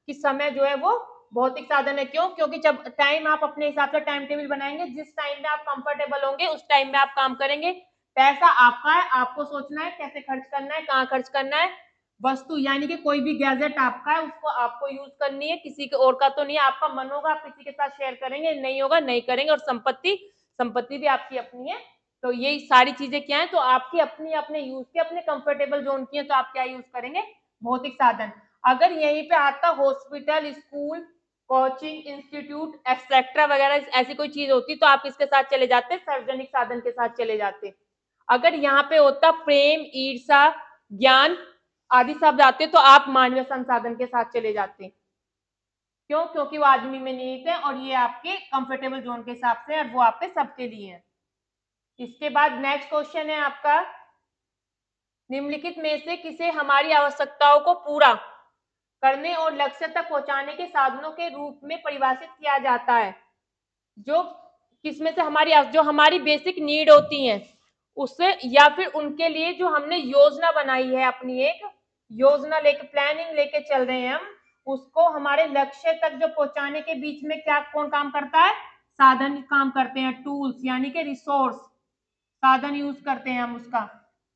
कि समय जो है वो भौतिक साधन है। क्यों, क्योंकि जब टाइम आप अपने हिसाब से टाइम टेबल बनाएंगे, जिस टाइम में आप कंफर्टेबल होंगे उस टाइम में आप काम करेंगे। पैसा आपका है, आपको सोचना है कैसे खर्च करना है, कहाँ खर्च करना है। वस्तु यानी कि कोई भी गैजेट आपका है, उसको आपको यूज करनी है, किसी के और का तो नहीं, आपका मन होगा आप किसी के साथ शेयर करेंगे, नहीं होगा नहीं करेंगे। और संपत्ति, संपत्ति भी आपकी अपनी है। तो ये सारी चीजें क्या है, तो आपकी अपनी अपने यूज के, अपने कंफर्टेबल जोन की है, तो आप क्या यूज करेंगे, भौतिक साधन। अगर यहीं पे आता hospital, school, coaching institute etcetera वगैरह ऐसी कोई चीज होती तो आप किसके साथ चले जाते, सार्वजनिक साधन के साथ चले जाते। अगर यहाँ पे होता प्रेम, ईर्षा, ज्ञान आदि शब्द आते तो आप मानवीय संसाधन के साथ चले जाते। क्यों, क्योंकि वो आदमी में निहित है और ये आपके कंफर्टेबल जोन के हिसाब से और वो आपके सबके लिए है। इसके बाद नेक्स्ट क्वेश्चन है आपका, निम्नलिखित में से किसे हमारी आवश्यकताओं को पूरा करने और लक्ष्य तक पहुंचाने के साधनों के रूप में परिभाषित किया जाता है। जो किसमें से हमारी, जो हमारी बेसिक नीड होती हैं उससे, या फिर उनके लिए जो हमने योजना बनाई है, अपनी एक योजना लेके, प्लानिंग लेके चल रहे हैं हम, उसको हमारे लक्ष्य तक जो पहुंचाने के बीच में क्या कौन काम करता है, साधन काम करते हैं, टूल्स यानी कि रिसोर्स, साधन यूज करते हैं हम उसका।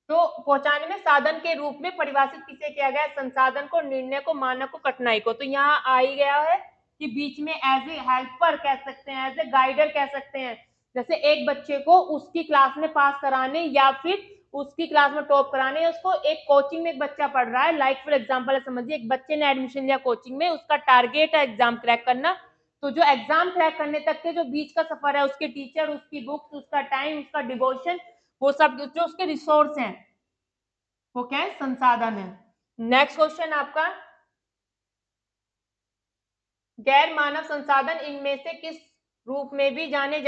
तो पहुंचाने में साधन के रूप में परिभाषित किसे किया गया है, संसाधन को, निर्णय को, मानक को, कठिनाई को। तो यहाँ आ ही गया है कि बीच में एज ए हेल्पर कह सकते हैं, एज ए गाइडर कह सकते हैं। जैसे एक बच्चे को उसकी क्लास में पास कराने या फिर उसकी क्लास में टॉप कराने, उसको एक कोचिंग में एक बच्चा पढ़ रहा है, लाइक फॉर एग्जांपल है, समझिए एक बच्चे ने एडमिशन लिया कोचिंग में, उसका टारगेट है एग्जाम क्रैक करना। तो जो एग्जाम क्रैक करने तक के जो बीच का सफर है, उसके टीचर, उसकी बुक्स, उसका टाइम, उसका डिवोशन, वो सब जो उसके रिसोर्स हैं, वो क्या है, संसाधन है। नेक्स्ट क्वेश्चन आपका, गैर मानव संसाधन इनमें से किस रूप में भी जाने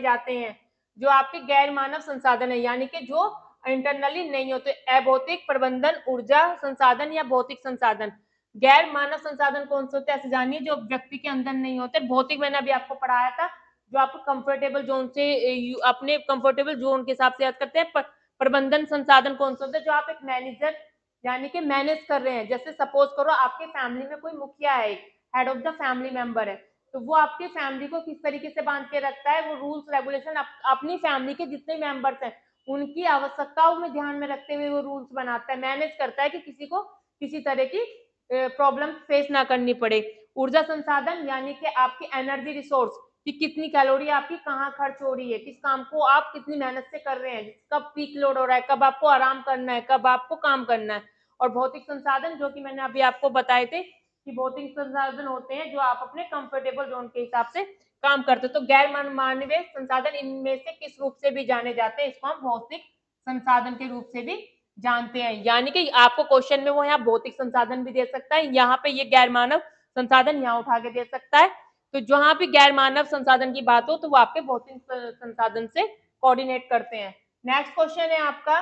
जाते हैं। जो आपके गैर मानव संसाधन है यानी कि जो इंटरनली नहीं होते, अभौतिक प्रबंधन, ऊर्जा संसाधन या भौतिक संसाधन। गैर मानव संसाधन कौन से होते हैं, ऐसे जानिए, जो व्यक्ति के अंदर नहीं होते। भौतिक मैंने अभी आपको पढ़ाया था, जो आपको कंफर्टेबल जोन से, अपने कंफर्टेबल जोन के हिसाब से याद करते हैं। प्रबंधन संसाधन कौन से होते हैं, जो आप एक मैनेजर यानी कि मैनेज कर रहे हैं। जैसे सपोज करो आपके फैमिली में कोई मुखिया है, head of the family member है, तो वो आपकी फैमिली को किस तरीके से बांध के रखता है, वो रूल्स रेगुलेशन अपनी फैमिली के जितने मेंबर्स हैं उनकी आवश्यकताओं में ध्यान में रखते हुए वो रूल्स बनाता है, मैनेज करता है कि किसी को किसी तरह की प्रॉब्लम फेस ना करनी पड़े। ऊर्जा संसाधन यानी कि आपकी एनर्जी रिसोर्स, कि कितनी कैलोरी आपकी कहाँ खर्च हो रही है, किस काम को आप कितनी मेहनत से कर रहे हैं, कब पीक लोड हो रहा है, कब आपको आराम करना है, कब आपको काम करना है। और भौतिक संसाधन जो कि मैंने अभी आपको बताए थे कि भौतिक संसाधन होते हैं जो आप अपने कंफर्टेबल जोन के हिसाब से काम करते हो। तो गैर मानवीय संसाधन इनमें से किस रूप से भी जाने जाते हैं, इसको हम भौतिक संसाधन के रूप से भी जानते हैं। यानी कि आपको क्वेश्चन में वो यहाँ भौतिक संसाधन भी दे सकता है, यहाँ पे ये गैर मानव संसाधन यहाँ उठा के दे सकता है। तो जहां भी गैर मानव संसाधन की बात हो तो वो आपके भौतिक संसाधन से कोऑर्डिनेट करते हैं। नेक्स्ट क्वेश्चन है आपका,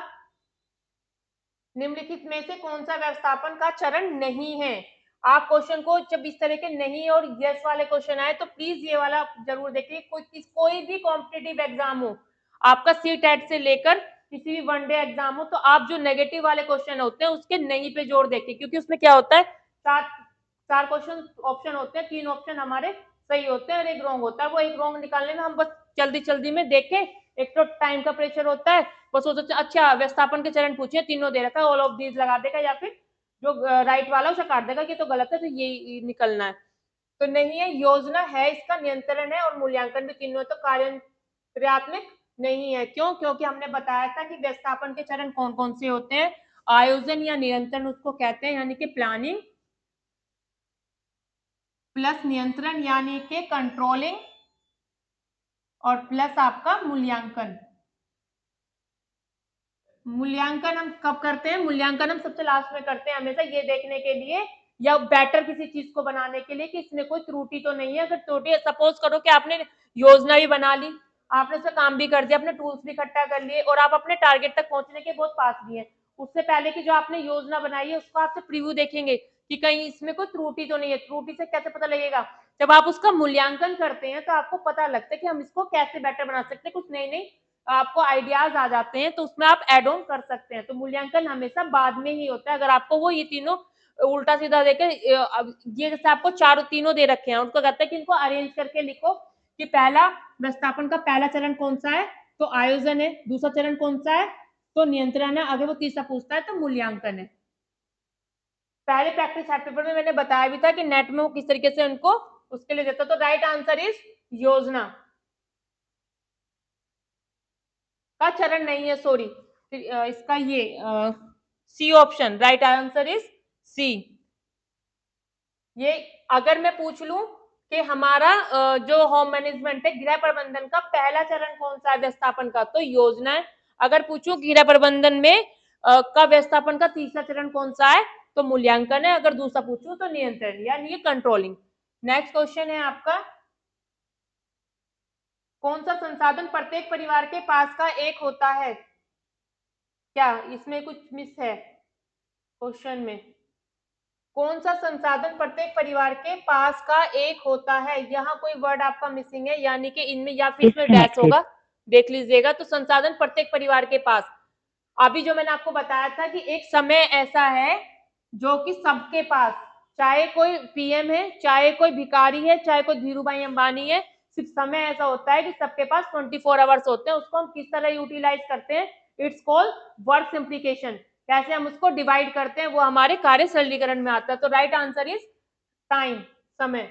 निम्नलिखित में से कौन सा व्यवस्थापन का चरण नहीं है। आप क्वेश्चन को जब इस तरह के नहीं और यस वाले क्वेश्चन आए तो प्लीज ये वाला जरूर देखिए। कोई भी कॉम्पिटिटिव एग्जाम हो, आपका सीटेट से लेकर किसी भी वनडे एग्जाम हो, तो आप जो नेगेटिव वाले क्वेश्चन होते हैं उसके नहीं पे जोर देखिए, क्योंकि उसमें क्या होता है, चार चार क्वेश्चन ऑप्शन होते हैं, 3 ऑप्शन हमारे सही होते हैं और एक रॉन्ग होता है। वो एक रॉन्ग निकालने में हम बस जल्दी जल्दी में देखे, एक तो टाइम का प्रेशर होता है, वो सोचते अच्छा व्यवस्थापन के चरण पूछे, तीनों दे रखा है, ऑल ऑफ दीज लगा देगा, या फिर जो राइट वाला उसे काट देगा कि तो गलत है, तो ये निकलना है। तो नहीं है, योजना है, इसका नियंत्रण है और मूल्यांकन भी, तीनों तो कार्यात्मक नहीं है। क्यों? क्योंकि हमने बताया था कि व्यवस्थापन के चरण कौन कौन से होते हैं, आयोजन या नियंत्रण उसको कहते हैं, यानी कि प्लानिंग, प्लस नियंत्रण यानी कि कंट्रोलिंग, और प्लस आपका मूल्यांकन। मूल्यांकन हम कब करते हैं? मूल्यांकन हम सबसे लास्ट में करते हैं हमेशा, ये देखने के लिए या बेटर किसी चीज को बनाने के लिए कि इसमें कोई त्रुटि तो नहीं है। अगर त्रुटि, सपोज करो कि आपने योजना भी बना ली, आपने उससे काम भी कर दिया, अपने टूल्स भी इकट्ठा कर लिए और आप अपने टारगेट तक पहुंचने के बहुत पास भी है, उससे पहले की जो आपने योजना बनाई है उसको आपसे प्रीव्यू देखेंगे कि कहीं इसमें कोई त्रुटि तो नहीं है। त्रुटि से कैसे पता लगेगा? जब आप उसका मूल्यांकन करते हैं तो आपको पता लगता है कि हम इसको कैसे बेटर बना सकते हैं, कुछ नई नई आपको आइडियाज आ जाते हैं, तो उसमें आप एड ऑन कर सकते हैं। तो मूल्यांकन हमेशा बाद में ही होता है। अगर आपको वो ये तीनों उल्टा सीधा देके, ये जैसे आपको चारों तीनों दे रखे हैं, उनको कहते हैं कि इनको अरेंज करके लिखो कि पहला व्यवस्थापन का पहला चरण कौन सा है, तो आयोजन है। दूसरा चरण कौन सा है, तो नियंत्रण है। अगर वो तीसरा पूछता है तो मूल्यांकन है। पहले प्रैक्टिस सेट पेपर में मैंने बताया भी था कि नेट में वो किस तरीके से उनको उसके लिए देता। तो राइट आंसर इज योजना का चरण नहीं है, सॉरी, इसका ये C option, right answer is C. ये अगर मैं पूछ लूं कि हमारा जो होम मैनेजमेंट है, गृह प्रबंधन का पहला चरण कौन सा है व्यवस्थापन का, तो योजना है। अगर पूछूं गृह प्रबंधन में का व्यवस्थापन का तीसरा चरण कौन सा है, तो मूल्यांकन है। अगर दूसरा पूछूं तो नियंत्रण, यानी ये कंट्रोलिंग। नेक्स्ट क्वेश्चन है आपका, कौन सा संसाधन प्रत्येक परिवार के पास का एक होता है? क्या इसमें कुछ मिस है क्वेश्चन में? कौन सा संसाधन प्रत्येक परिवार के पास का एक होता है? यहाँ कोई वर्ड आपका मिसिंग है, यानी कि इनमें या फिर इसमें डैश होगा, देख लीजिएगा। तो संसाधन प्रत्येक परिवार के पास, अभी जो मैंने आपको बताया था कि एक समय ऐसा है जो कि सबके पास, चाहे कोई पीएम है, चाहे कोई भिखारी है, चाहे कोई धीरू भाई अंबानी है, सिर्फ समय ऐसा होता है कि सबके पास 24 आवर्स होते हैं। उसको हम किस तरह यूटिलाइज करते हैं? It's called work simplification. कैसे हम उसको डिवाइड करते हैं, वो हमारे कार्य सरलीकरण में आता है। तो राइट आंसर इज टाइम, समय।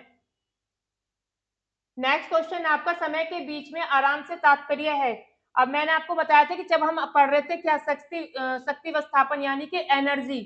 नेक्स्ट क्वेश्चन आपका, समय के बीच में आराम से तात्पर्य है। अब मैंने आपको बताया था कि जब हम पढ़ रहे थे क्या, शक्ति व्यवस्थापन यानी कि एनर्जी,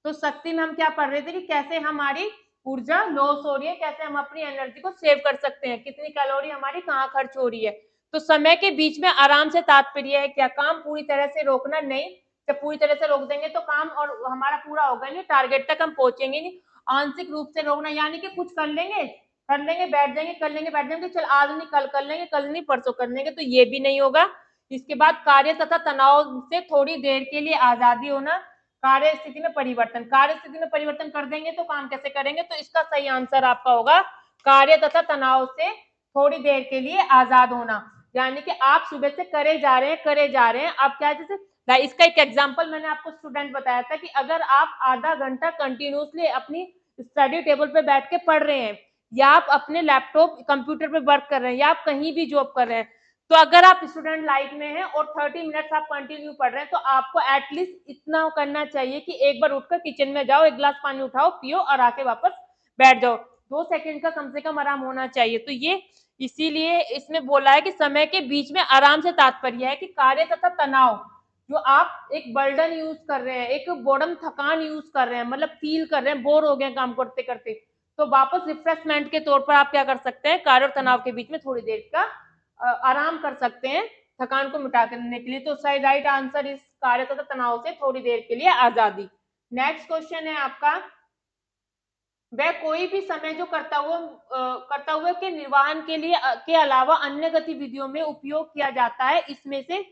तो शक्ति में हम क्या पढ़ रहे थे कि कैसे हमारी ऊर्जा लॉस हो रही है, कैसे हम अपनी एनर्जी को सेव कर सकते हैं, कितनी कैलोरी हमारी कहाँ खर्च हो रही है। तो समय के बीच में आराम से तात्पर्य है क्या, काम पूरी तरह से रोकना नहीं। जब पूरी तरह से रोक देंगे तो काम और हमारा पूरा होगा नहीं, टारगेट तक हम पहुंचेंगे नहीं। आंशिक रूप से रोकना यानी कि कुछ कर लेंगे, कर लेंगे, बैठ जाएंगे, कर लेंगे, बैठ जाएंगे, चल आज नहीं कल कर लेंगे, कल नहीं परसों कर लेंगे, तो ये भी नहीं होगा। इसके बाद कार्य तथा तनाव से थोड़ी देर के लिए आजादी होना, कार्य स्थिति में परिवर्तन। कार्य स्थिति में परिवर्तन कर देंगे तो काम कैसे करेंगे? तो इसका सही आंसर आपका होगा कार्य तथा तनाव से थोड़ी देर के लिए आजाद होना। यानी कि आप सुबह से करे जा रहे हैं, करे जा रहे हैं, आप क्या, जैसे इसका एक एग्जाम्पल मैंने आपको स्टूडेंट बताया था कि अगर आप आधा घंटा कंटिन्यूसली अपनी स्टडी टेबल पे बैठ के पढ़ रहे हैं, या आप अपने लैपटॉप कंप्यूटर पे वर्क कर रहे हैं, या आप कहीं भी जॉब कर रहे हैं, तो अगर आप स्टूडेंट लाइफ में हैं और 30 मिनट्स आप कंटिन्यू पढ़ रहे हैं, तो आपको एटलीस्ट इतना करना चाहिए कि एक बार उठकर किचन में जाओ, एक गिलास पानी उठाओ, पियो और आके वापस बैठ जाओ। 2 सेकंड का कम से कम आराम होना चाहिए। तो ये इसीलिए इसमें बोला है कि समय के बीच में आराम से तात्पर्य है कि कार्य तथा तनाव, जो आप एक बर्डन यूज कर रहे हैं, एक बोर्डम थकान यूज कर रहे हैं, मतलब फील कर रहे हैं, बोर हो गए काम करते करते, तो वापस रिफ्रेशमेंट के तौर पर आप क्या कर सकते हैं, कार्य और तनाव के बीच में थोड़ी देर का आराम कर सकते हैं थकान को मिटा करने के लिए। तो सही राइट आंसर इस कार्य तथा तनाव से थोड़ी देर के लिए आजादी। नेक्स्ट क्वेश्चन है आपका, वह कोई भी समय जो कर्तव्य के निर्वहन के लिए के अलावा अन्य गतिविधियों में उपयोग किया जाता है, इसमें से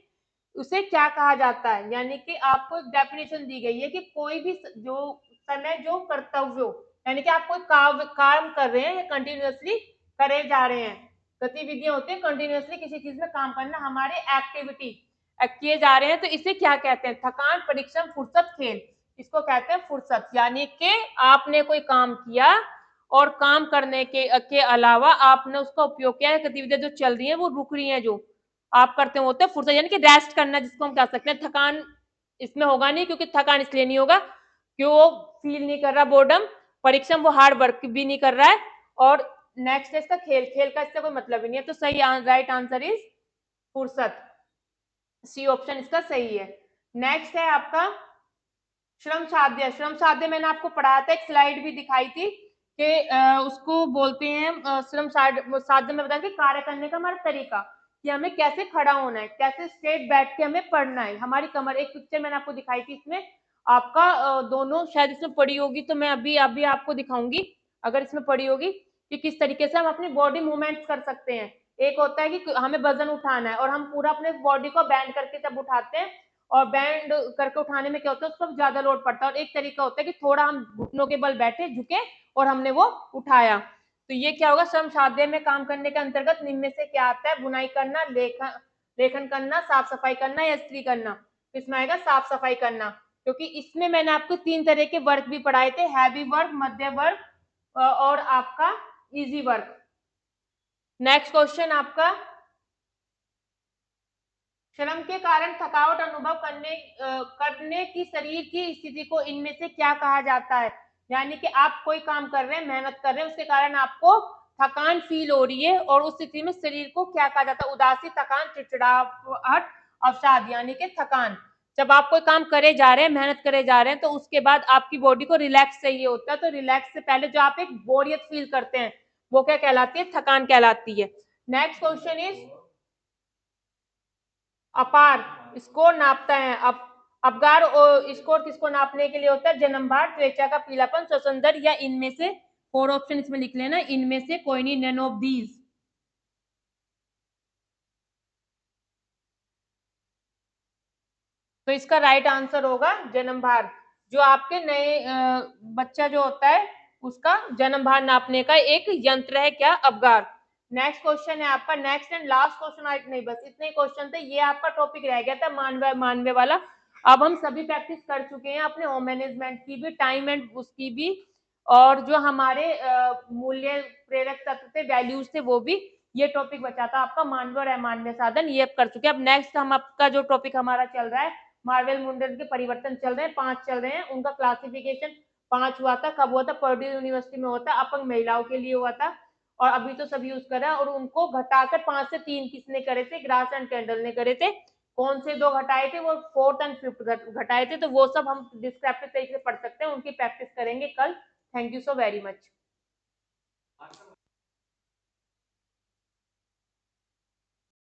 उसे क्या कहा जाता है? यानी कि आपको एक डेफिनेशन दी गई है कि कोई भी जो समय जो कर्तव्य, यानी कि आप कोई काम कर रहे हैं या कंटिन्यूअसली करे जा रहे हैं, गतिविधियां होती है कंटिन्यूअसली किसी चीज में काम करना, हमारे एक्टिविटी किए जा रहे हैं, तो इसे क्या कहते हैं? थकान, परिश्रम, फुर्सत, खेल, इसको कहते हैं फुर्सत। यानी कि आपने कोई काम किया और काम करने के अलावा आपने उसका उपयोग किया है, गतिविधियां जो चल रही हैं वो रुक रही हैं, जो आप करते होते हैं फुर्सत, यानी कि रेस्ट करना जिसको हम कह सकते हैं। थकान इसमें होगा नहीं, क्योंकि थकान इसलिए नहीं होगा कि वो फील नहीं कर रहा बोर्डम, परिश्रम, वो हार्ड वर्क भी नहीं कर रहा है। और नेक्स्ट है इसका खेल, खेल का इससे कोई मतलब ही नहीं है, तो सही राइट आंसर इज फुर्सत, सी ऑप्शन इसका सही है। नेक्स्ट है आपका श्रम साध्य। श्रम साध्य मैंने आपको पढ़ाया था, एक स्लाइड भी दिखाई थी कि उसको बोलते हैं श्रम साध्य में बताया कि कार्य करने का हमारा तरीका, कि हमें कैसे खड़ा होना है, कैसे स्ट्रेट बैठ के हमें पढ़ना है, हमारी कमर, एक पिक्चर मैंने आपको दिखाई थी, इसमें आपका दोनों शायद इसमें पड़ी होगी, तो मैं अभी अभी आपको दिखाऊंगी अगर इसमें पड़ी होगी कि किस तरीके से हम अपनी बॉडी मूवमेंट्स कर सकते हैं। एक होता है कि हमें वजन उठाना है और हम पूरा अपने बॉडी को बैंड करके जब उठाते हैं, और बैंड करके उठाने में क्या होता है, उस पर ज्यादा लोड पड़ता है। और एक तरीका होता है कि थोड़ा हम घुटनों के बल बैठे, झुके और हमने वो उठाया। तो ये क्या होगा, श्रम साध्य में काम करने के अंतर्गत निम्न में से क्या आता है, बुनाई करना, लेखन करना, साफ सफाई करना या इस्त्री करना। इसमें आएगा साफ सफाई करना, क्योंकि इसमें मैंने आपको 3 तरह के वर्क भी पढ़ाए थे, हैवी वर्क, मध्य वर्क और आपका इजी वर्क। नेक्स्ट क्वेश्चन आपका, श्रम के कारण थकावट अनुभव करने की शरीर की स्थिति को इनमें से क्या कहा जाता है। यानी कि आप कोई काम कर रहे हैं, मेहनत कर रहे हैं, उसके कारण आपको थकान फील हो रही है, और उस स्थिति में शरीर को क्या कहा जाता है, उदासी, थकान, चिड़चिड़ाहट, अवसाद, यानी कि थकान। जब आप कोई काम करे जा रहे हैं, मेहनत करे जा रहे हैं, तो उसके बाद आपकी बॉडी को रिलैक्स चाहिए होता है, तो रिलैक्स से पहले जो आप एक बोरियत फील करते हैं, वो क्या कहलाती है, थकान कहलाती है। नेक्स्ट क्वेश्चन इज, अपार स्कोर नापता है। अब अपगार और स्कोर किसको नापने के लिए होता है, जन्म भार, त्वचा का पीलापन, श्वसन दर, या इनमें से 4 ऑप्शन इसमें लिख लेना, इनमें से कोई नहीं, नन ऑफ दीज। तो इसका राइट आंसर होगा जन्म भार। जो आपके नए बच्चा जो होता है, उसका जन्म भार नापने का एक यंत्र है क्या, अपगार। नेक्स्ट क्वेश्चन है आपका, नेक्स्ट एंड लास्ट क्वेश्चन, आज नहीं बस इतने क्वेश्चन थे, ये आपका टॉपिक रह गया था मानव मानवे वाला। अब हम सभी प्रैक्टिस कर चुके हैं अपने होम मैनेजमेंट की भी, टाइम एंड उसकी भी, और जो हमारे मूल्य प्रेरक तत्व थे, वैल्यूज थे, वो भी। ये टॉपिक बचा था आपका मानव और अमानवीय साधन, ये अब कर चुके हैं। अब नेक्स्ट हम आपका जो टॉपिक हमारा चल रहा है, मार्वेल मुंडन के परिवर्तन चल रहे हैं, 5 चल रहे हैं, उनका क्लासिफिकेशन 5 हुआ था, कब हुआ था, पर्ड्यू यूनिवर्सिटी में होता, अपंग महिलाओं के लिए हुआ था, और अभी तो सब यूज कर रहे हैं। और उनको घटाकर 5 से 3 किसने करे थे, ग्रास एंड कैंडल ने करे थे। कौन से 2 घटाए थे, वो 4th एंड 5th घटाए थे। तो वो सब हम डिस्क्रिप्टिव तरीके से पढ़ सकते हैं, उनकी प्रैक्टिस करेंगे कल। Thank you so very much.